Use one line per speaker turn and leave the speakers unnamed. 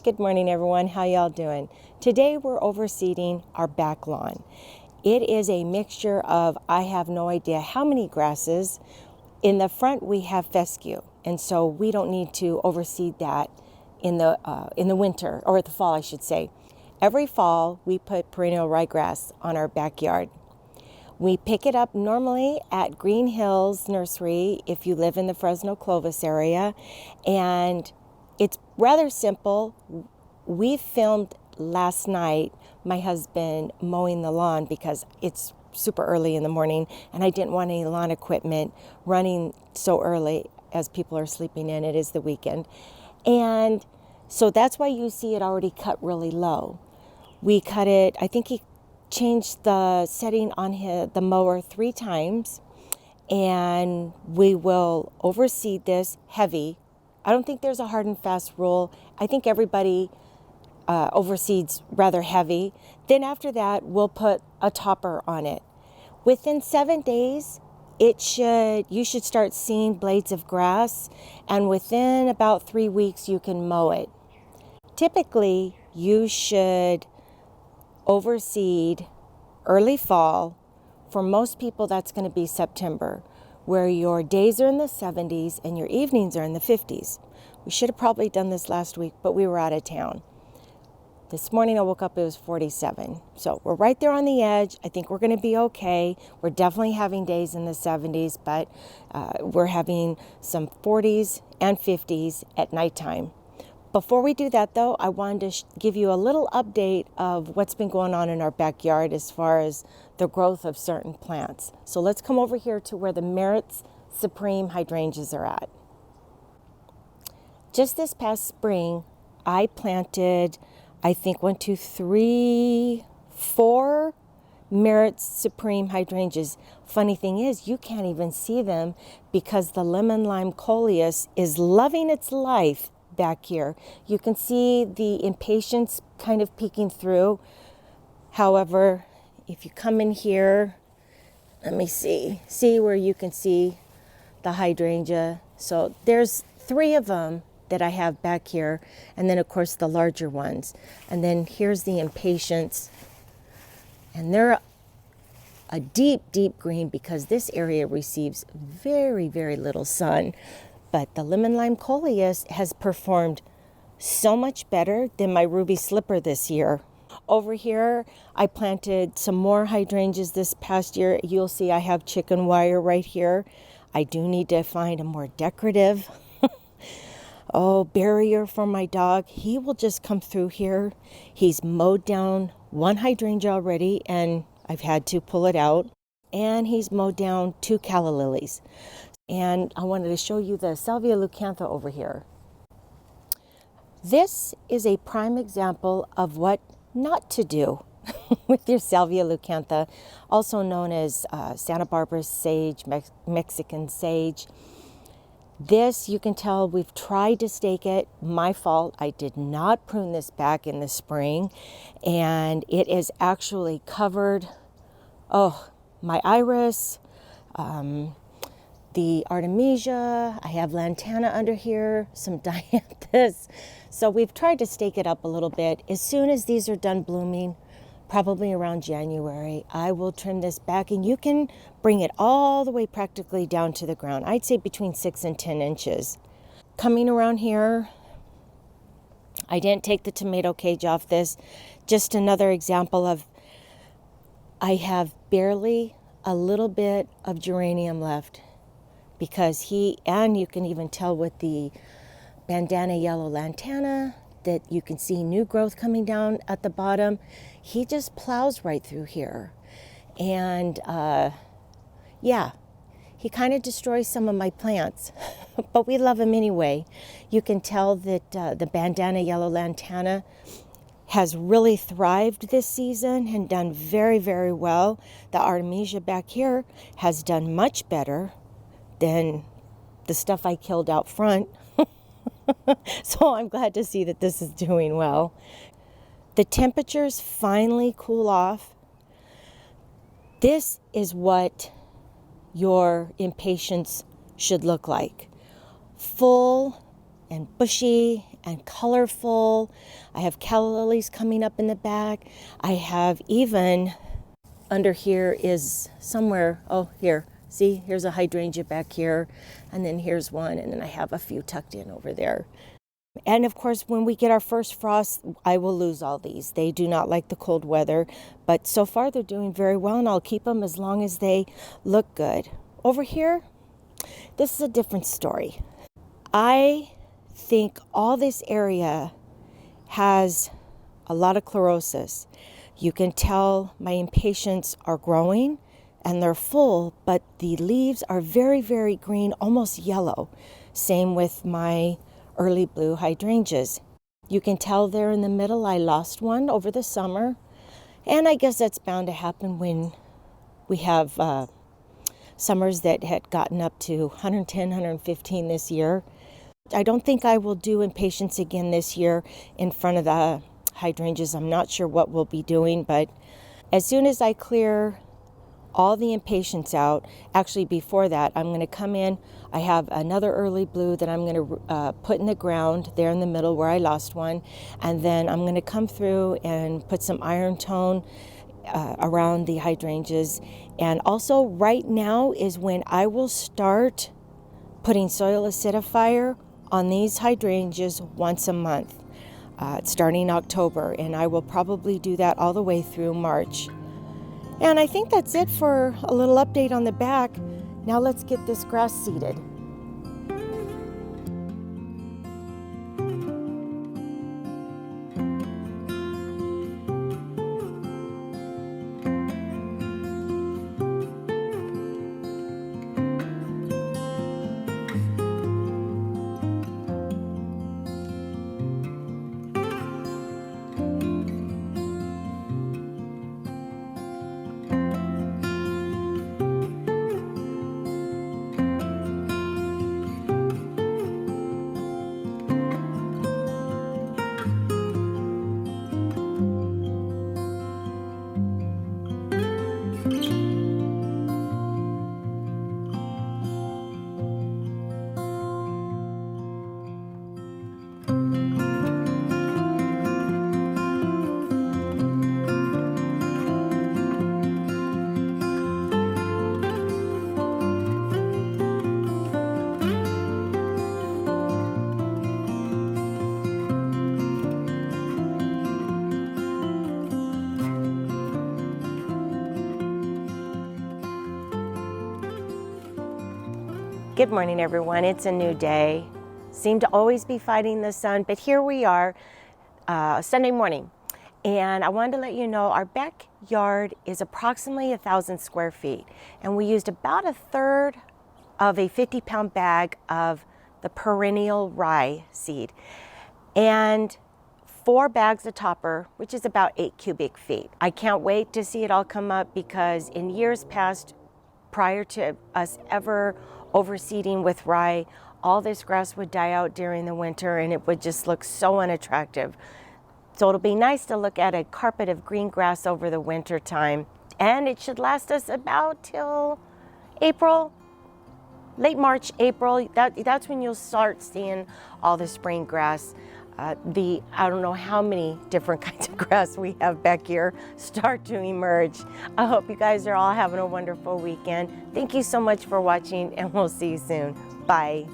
Good morning, everyone. How y'all doing? Today we're overseeding our back lawn. It is a mixture of, I have no idea how many grasses. In the front we have fescue, and so we don't need to overseed that in the winter, or the fall I should say. Every fall we put perennial ryegrass on our backyard. We pick it up normally at Green Hills Nursery if you live in the Fresno Clovis area, and it's rather simple. We filmed last night my husband mowing the lawn because it's super early in the morning and I didn't want any lawn equipment running so early as people are sleeping in. It is the weekend. And so that's why you see it already cut really low. We cut it, I think he changed the setting on the mower 3 times, and we will overseed this heavy. I don't think there's a hard and fast rule. I think everybody overseeds rather heavy. Then after that, we'll put a topper on it. Within 7 days, you should start seeing blades of grass, and within about 3 weeks, you can mow it. Typically, you should overseed early fall. For most people, that's going to be September, where your days are in the 70s and your evenings are in the 50s. We should have probably done this last week, but we were out of town. This morning I woke up, it was 47. So we're right there on the edge. I think we're going to be okay. We're definitely having days in the 70s, but we're having some 40s and 50s at nighttime. Before we do that, though, I wanted to give you a little update of what's been going on in our backyard as far as the growth of certain plants. So let's come over here to where the Merit's Supreme hydrangeas are at. Just this past spring, I planted, I think 4 Merit's Supreme hydrangeas. Funny thing is, you can't even see them because the Lemon Lime Coleus is loving its life back here. You can see the Impatiens kind of peeking through. However, if you come in here, let me see where you can see the hydrangea. So there's 3 of them that I have back here, and then of course the larger ones. And then here's the Impatiens, and they're a deep green because this area receives very little sun. But the Lemon Lime Coleus has performed so much better than my ruby slipper this year. Over here, I planted some more hydrangeas this past year. You'll see I have chicken wire right here. I do need to find a more decorative barrier for my dog. He will just come through here. He's mowed down 1 hydrangea already, and I've had to pull it out. And he's mowed down 2 calla lilies. And I wanted to show you the Salvia Leucantha over here. This is a prime example of what not to do with your Salvia Leucantha, also known as Santa Barbara sage, Mexican sage. This, you can tell we've tried to stake it. My fault. I did not prune this back in the spring, and it is actually covered. Oh, my iris, the artemisia, I have lantana under here, some dianthus. So we've tried to stake it up a little bit. As soon as these are done blooming, probably around January, I will trim this back, and you can bring it all the way practically down to the ground. I'd say between 6 and 10 inches. Coming around here, I didn't take the tomato cage off this. Just another example of, I have barely a little bit of geranium left, because and you can even tell with the bandana yellow lantana that you can see new growth coming down at the bottom. He just plows right through here. And he kind of destroys some of my plants, but we love him anyway. You can tell that the bandana yellow lantana has really thrived this season and done very well. The artemisia back here has done much better than the stuff I killed out front. So I'm glad to see that this is doing well. The temperatures finally cool off. This is what your Impatiens should look like. Full and bushy and colorful. I have calla lilies coming up in the back. I have even under here is somewhere, oh here, see, here's a hydrangea back here, and then here's one, and then I have a few tucked in over there. And of course, when we get our first frost, I will lose all these. They do not like the cold weather, but so far they're doing very well, and I'll keep them as long as they look good. Over here, this is a different story. I think all this area has a lot of chlorosis. You can tell my impatiens are growing and they're full, but the leaves are very, very green, almost yellow. Same with my early blue hydrangeas. You can tell there in the middle I lost one over the summer, and I guess that's bound to happen when we have summers that had gotten up to 110, 115 this year. I don't think I will do impatiens again this year in front of the hydrangeas. I'm not sure what we'll be doing, but as soon as I clear all the impatiens out, actually before that, I'm going to come in. I have another early blue that I'm going to put in the ground there in the middle where I lost one, and then I'm going to come through and put some iron tone around the hydrangeas. And also right now is when I will start putting soil acidifier on these hydrangeas once a month, starting October, and I will probably do that all the way through March. And I think that's it for a little update on the back. Now let's get this grass seeded. Good morning, everyone. It's a new day. Seem to always be fighting the sun, but here we are, Sunday morning. And I wanted to let you know our backyard is approximately 1,000 square feet. And we used about a third of a 50-pound bag of the perennial rye seed. And 4 bags of topper, which is about 8 cubic feet. I can't wait to see it all come up, because in years past, prior to us ever overseeding with rye, all this grass would die out during the winter and it would just look so unattractive. So it'll be nice to look at a carpet of green grass over the winter time, and it should last us about till April, late March, April. That's when you'll start seeing all the spring grass. I don't know how many different kinds of grass we have back here start to emerge. I hope you guys are all having a wonderful weekend. Thank you so much for watching, and we'll see you soon. Bye.